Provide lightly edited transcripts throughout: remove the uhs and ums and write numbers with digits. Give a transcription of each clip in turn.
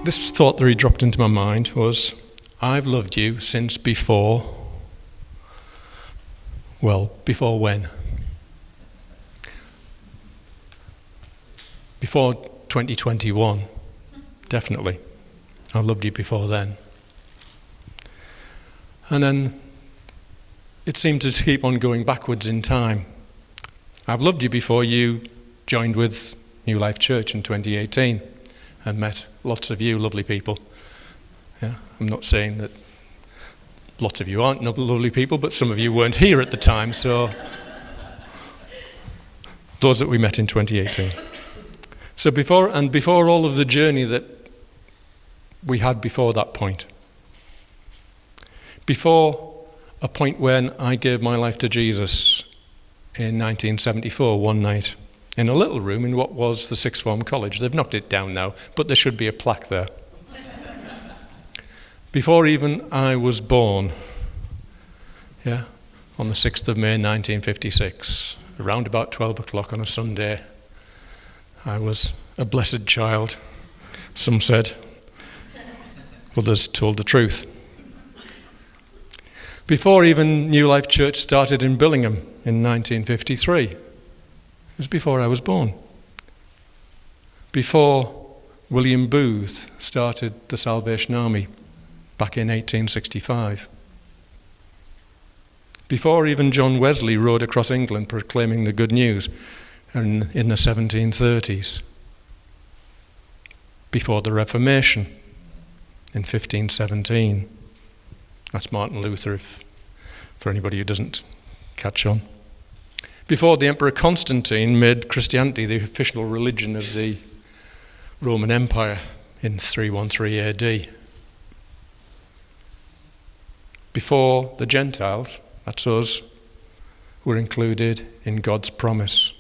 this thought that he dropped into my mind was, I've loved you since before. Well, before when? Before 2021, definitely. I loved you before then. And then it seemed to keep on going backwards in time. I've loved you before you joined with New Life Church in 2018 and met lots of you lovely people. Yeah, I'm not saying that lots of you aren't lovely people, but some of you weren't here at the time, so those that we met in 2018. So before all of the journey that we had before that point, before a point when I gave my life to Jesus in 1974, one night, in a little room in what was the sixth form college. They've knocked it down now, but there should be a plaque there. Before even I was born, on the 6th of May 1956, around about 12 o'clock on a Sunday, I was a blessed child. Some said, others told the truth. Before even New Life Church started in Billingham in 1953, it was before I was born. Before William Booth started the Salvation Army back in 1865. Before even John Wesley rode across England proclaiming the good news in the 1730s. Before the Reformation in 1517. That's Martin Luther, for anybody who doesn't catch on. Before the Emperor Constantine made Christianity the official religion of the Roman Empire in 313 AD. Before the Gentiles, that's us, were included in God's promise.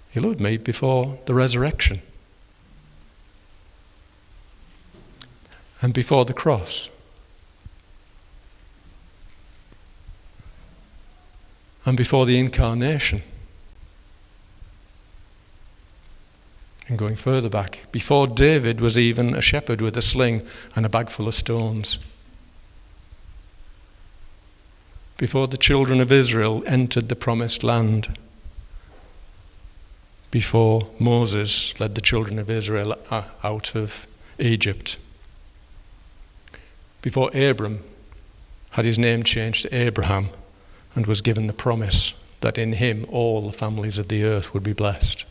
He loved me before the resurrection. And before the cross. And before the incarnation. And going further back, before David was even a shepherd with a sling and a bag full of stones. Before the children of Israel entered the promised land. Before Moses led the children of Israel out of Egypt. Before Abram had his name changed to Abraham and was given the promise that in him all the families of the earth would be blessed.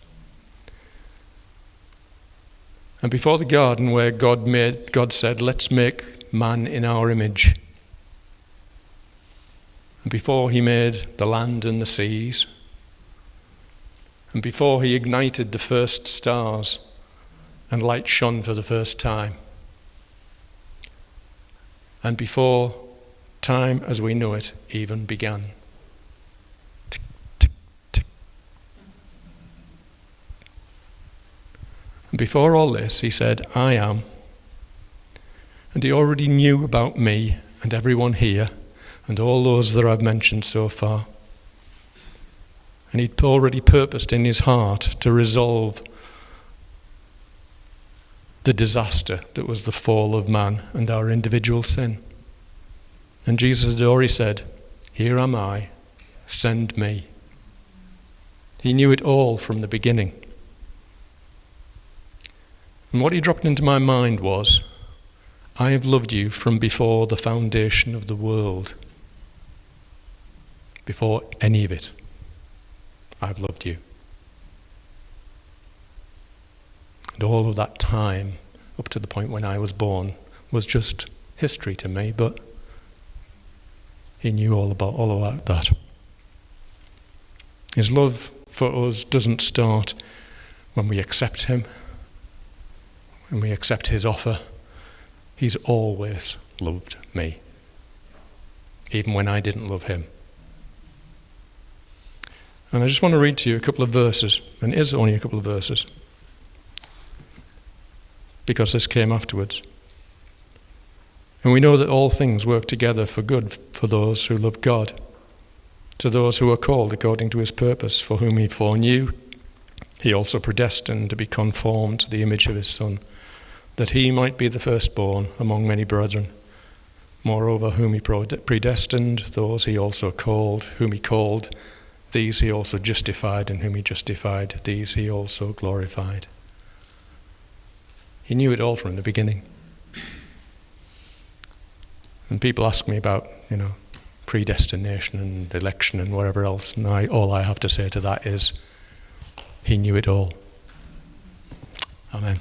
And before the garden where God said, let's make man in our image. And before he made the land and the seas. And before he ignited the first stars and light shone for the first time. And before time as we know it even began. Tick, tick, tick. And before all this, he said, I am. And he already knew about me and everyone here and all those that I've mentioned so far. And he'd already purposed in his heart to resolve the disaster that was the fall of man and our individual sin. And Jesus had already said, here am I, send me. He knew it all from the beginning. And what he dropped into my mind was, I have loved you from before the foundation of the world. Before any of it, I've loved you. And all of that time, up to the point when I was born, was just history to me, but he knew all about that. His love for us doesn't start when we accept him, when we accept his offer. He's always loved me, even when I didn't love him. And I just want to read to you a couple of verses, and it is only a couple of verses, because this came afterwards. And we know that all things work together for good for those who love God, to those who are called according to his purpose, for whom he foreknew, He also predestined to be conformed to the image of his Son, that he might be the firstborn among many brethren. Moreover, whom he predestined, those he also called. Whom he called, these he also justified. And whom he justified, these he also glorified. He knew it all from the beginning. And people ask me about, predestination and election and whatever else, and all I have to say to that is, he knew it all. Amen.